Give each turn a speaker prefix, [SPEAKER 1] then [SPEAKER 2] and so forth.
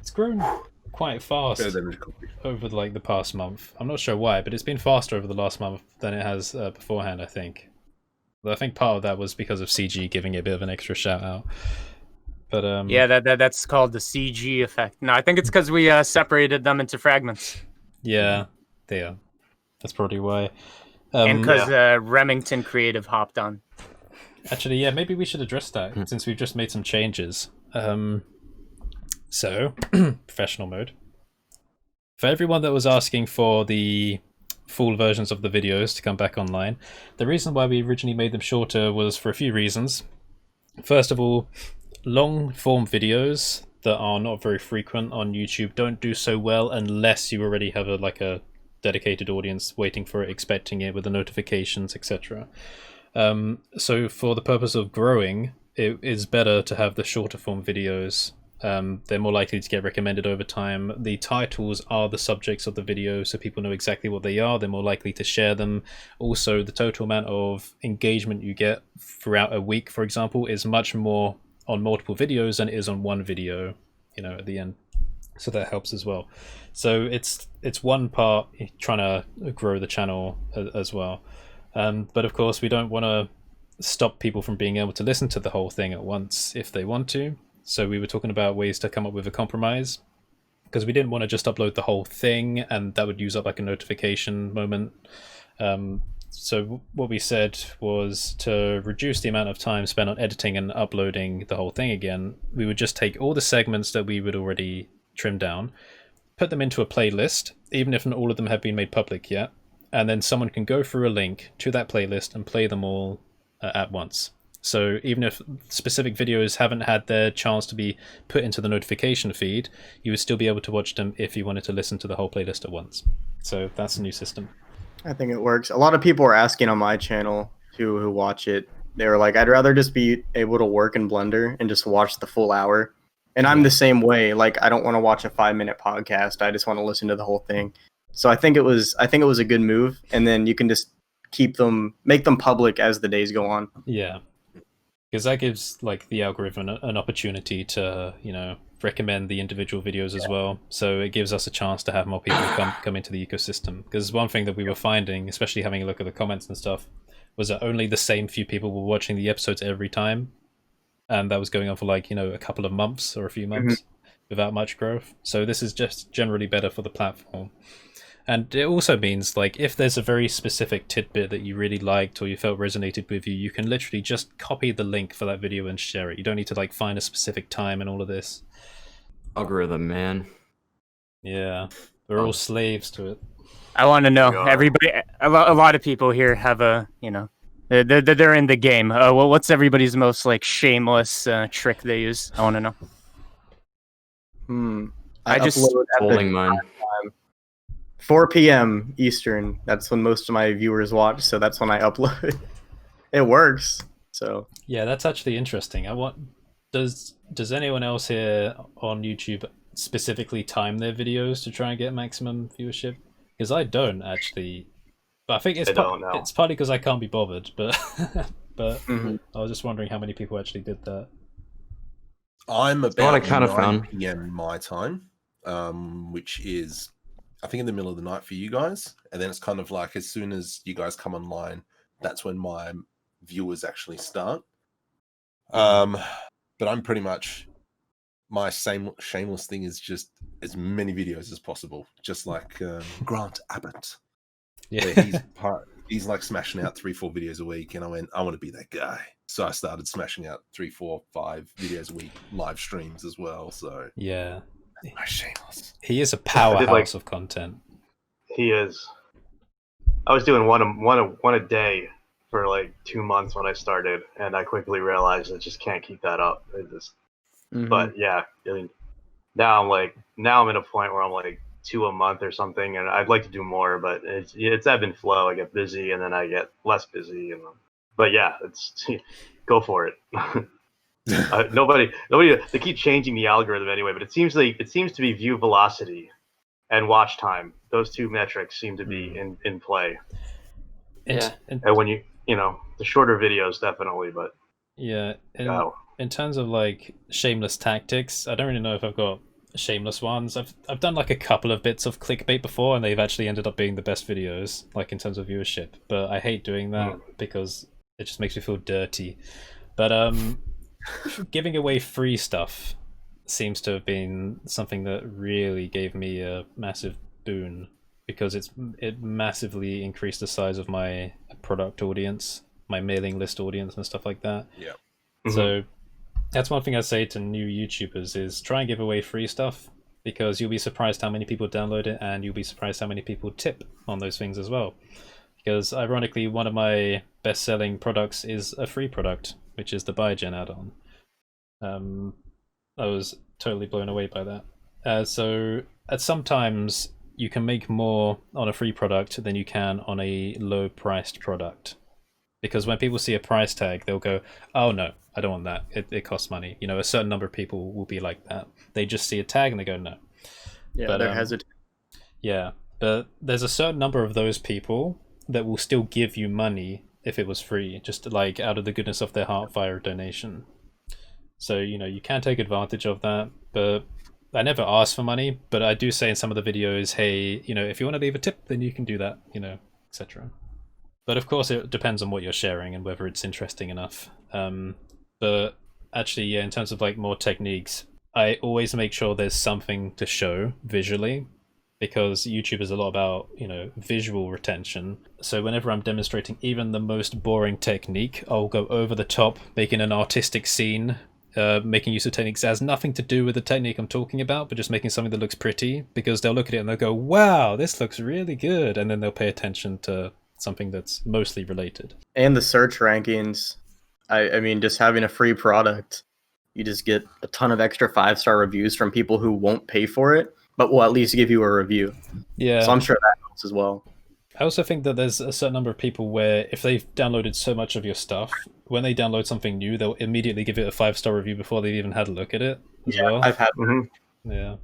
[SPEAKER 1] it's grown quite
[SPEAKER 2] Better
[SPEAKER 1] fast
[SPEAKER 2] than a copy.
[SPEAKER 1] over like the past month. I'm not sure why, but it's been faster over the last month than it has beforehand, I think. But I think part of that was because of CG giving it a bit of an extra shout out. But
[SPEAKER 3] Yeah, that's called the CG effect. No, I think it's because we separated them into fragments.
[SPEAKER 1] yeah, yeah, that's probably why.
[SPEAKER 3] And because Remington Creative hopped on.
[SPEAKER 1] Actually, yeah, maybe we should address that since we've just made some changes. So, professional mode. For everyone that was asking for the full versions of the videos to come back online, the reason why we originally made them shorter was for a few reasons. First of all, long form videos that are not very frequent on YouTube don't do so well unless you already have a dedicated audience waiting for it, expecting it with the notifications, etc. So for the purpose of growing, it is better to have the shorter form videos. They're more likely to get recommended over time. The titles are the subjects of the video, so people know exactly what they are. They're more likely to share them. Also, the total amount of engagement you get throughout a week, for example, is much more on multiple videos than it is on one video, at the end. So that helps as well. So it's one part trying to grow the channel as well. But of course, we don't want to stop people from being able to listen to the whole thing at once if they want to. So we were talking about ways to come up with a compromise, because we didn't want to just upload the whole thing and that would use up like a notification moment. So what we said was to reduce the amount of time spent on editing and uploading the whole thing again. We would just take all the segments that we would already trim down, put them into a playlist, even if not all of them have been made public yet, and then someone can go through a link to that playlist and play them all at once. So even if specific videos haven't had their chance to be put into the notification feed, you would still be able to watch them if you wanted to listen to the whole playlist at once. So that's a new system.
[SPEAKER 4] I think it works. A lot of people are asking on my channel who watch it. They were like, I'd rather just be able to work in Blender and just watch the full hour. And I'm the same way. Like, I don't want to watch a 5-minute podcast. I just want to listen to the whole thing. So I think it was a good move. And then you can just make them public as the days go on.
[SPEAKER 1] Yeah. Because that gives like the algorithm an opportunity to, recommend the individual videos as well. So it gives us a chance to have more people come into the ecosystem. Because one thing that we were finding, especially having a look at the comments and stuff, was that only the same few people were watching the episodes every time. And that was going on for like, a couple of months or a few months without much growth. So this is just generally better for the platform. And it also means, like, if there's a very specific tidbit that you really liked or you felt resonated with you, you can literally just copy the link for that video and share it. You don't need to, like, find a specific time and all of this.
[SPEAKER 5] Algorithm, man.
[SPEAKER 1] Yeah. We're all slaves to it.
[SPEAKER 3] I want to know, everybody, a lot of people here have they're in the game. Well, what's everybody's most, like, shameless trick they use? I want to know.
[SPEAKER 4] I just
[SPEAKER 5] holding mine.
[SPEAKER 4] 4 p.m. Eastern. That's when most of my viewers watch, so that's when I upload. It works. So
[SPEAKER 1] yeah, that's actually interesting. Does anyone else here on YouTube specifically time their videos to try and get maximum viewership? Because I don't actually. But I think it's partly because I can't be bothered. But I was just wondering how many people actually did that.
[SPEAKER 2] I'm about
[SPEAKER 5] kind of
[SPEAKER 2] 9
[SPEAKER 5] fun.
[SPEAKER 2] p.m. my time, which is, I think, in the middle of the night for you guys. And then it's kind of like as soon as you guys come online, that's when my viewers actually start. But I'm pretty much, my same shameless thing is just as many videos as possible. Just like Grant Abbott.
[SPEAKER 1] Yeah.
[SPEAKER 2] He's like smashing out 3-4 videos a week. And I went, I want to be that guy. So I started smashing out 3, 4, 5 videos a week, live streams as well. So
[SPEAKER 1] yeah.
[SPEAKER 2] My shameless.
[SPEAKER 1] He is a powerhouse of content.
[SPEAKER 6] He is. I was doing one a day for like 2 months when I started, and I quickly realized I just can't keep that up. But yeah, I mean, now I'm in a point where I'm like 2 a month or something, and I'd like to do more, but it's ebb and flow. I get busy, and then I get less busy, but yeah, it's go for it. Nobody. They keep changing the algorithm anyway, but it seems to be view velocity and watch time. Those two metrics seem to be in play.
[SPEAKER 5] Yeah.
[SPEAKER 6] And when the shorter videos definitely, but
[SPEAKER 1] yeah. In terms of like shameless tactics, I don't really know if I've got shameless ones. I've done like a couple of bits of clickbait before, and they've actually ended up being the best videos, like in terms of viewership. But I hate doing that because it just makes me feel dirty. But giving away free stuff seems to have been something that really gave me a massive boon, because it massively increased the size of my product audience, my mailing list audience, and stuff like that.
[SPEAKER 2] Yeah.
[SPEAKER 1] So that's one thing I say to new YouTubers is try and give away free stuff, because you'll be surprised how many people download it, and you'll be surprised how many people tip on those things as well. Because ironically, one of my best-selling products is a free product, which is the Biogen add-on. I was totally blown away by that. So sometimes you can make more on a free product than you can on a low-priced product. Because when people see a price tag, they'll go, oh no, I don't want that. It costs money. You know, a certain number of people will be like that. They just see a tag and they go, no.
[SPEAKER 4] Yeah,
[SPEAKER 1] but,
[SPEAKER 4] they're hesitant.
[SPEAKER 1] Yeah, but there's a certain number of those people that will still give you money if it was free, just like out of the goodness of their heart via a donation. So, you know, you can take advantage of that, but I never ask for money, but I do say in some of the videos, hey, you know, if you want to leave a tip, then you can do that, you know, etc. But of course, it depends on what you're sharing and whether it's interesting enough. But actually, yeah, in terms of like more techniques, I always make sure there's something to show visually, because YouTube is a lot about, you know, visual retention. So whenever I'm demonstrating even the most boring technique, I'll go over the top, making an artistic scene, making use of techniques that has nothing to do with the technique I'm talking about, but just making something that looks pretty, because they'll look at it and they'll go, wow, this looks really good, and then they'll pay attention to something that's mostly related.
[SPEAKER 4] And the search rankings, I mean, just having a free product, you just get a ton of extra 5-star reviews from people who won't pay for it, but will at least give you a review.
[SPEAKER 1] Yeah.
[SPEAKER 4] So I'm sure that helps as well.
[SPEAKER 1] I also think that there's a certain number of people where if they've downloaded so much of your stuff, when they download something new, they'll immediately give it a 5-star review before they've even had a look at it as well.
[SPEAKER 4] I've had
[SPEAKER 1] Yeah.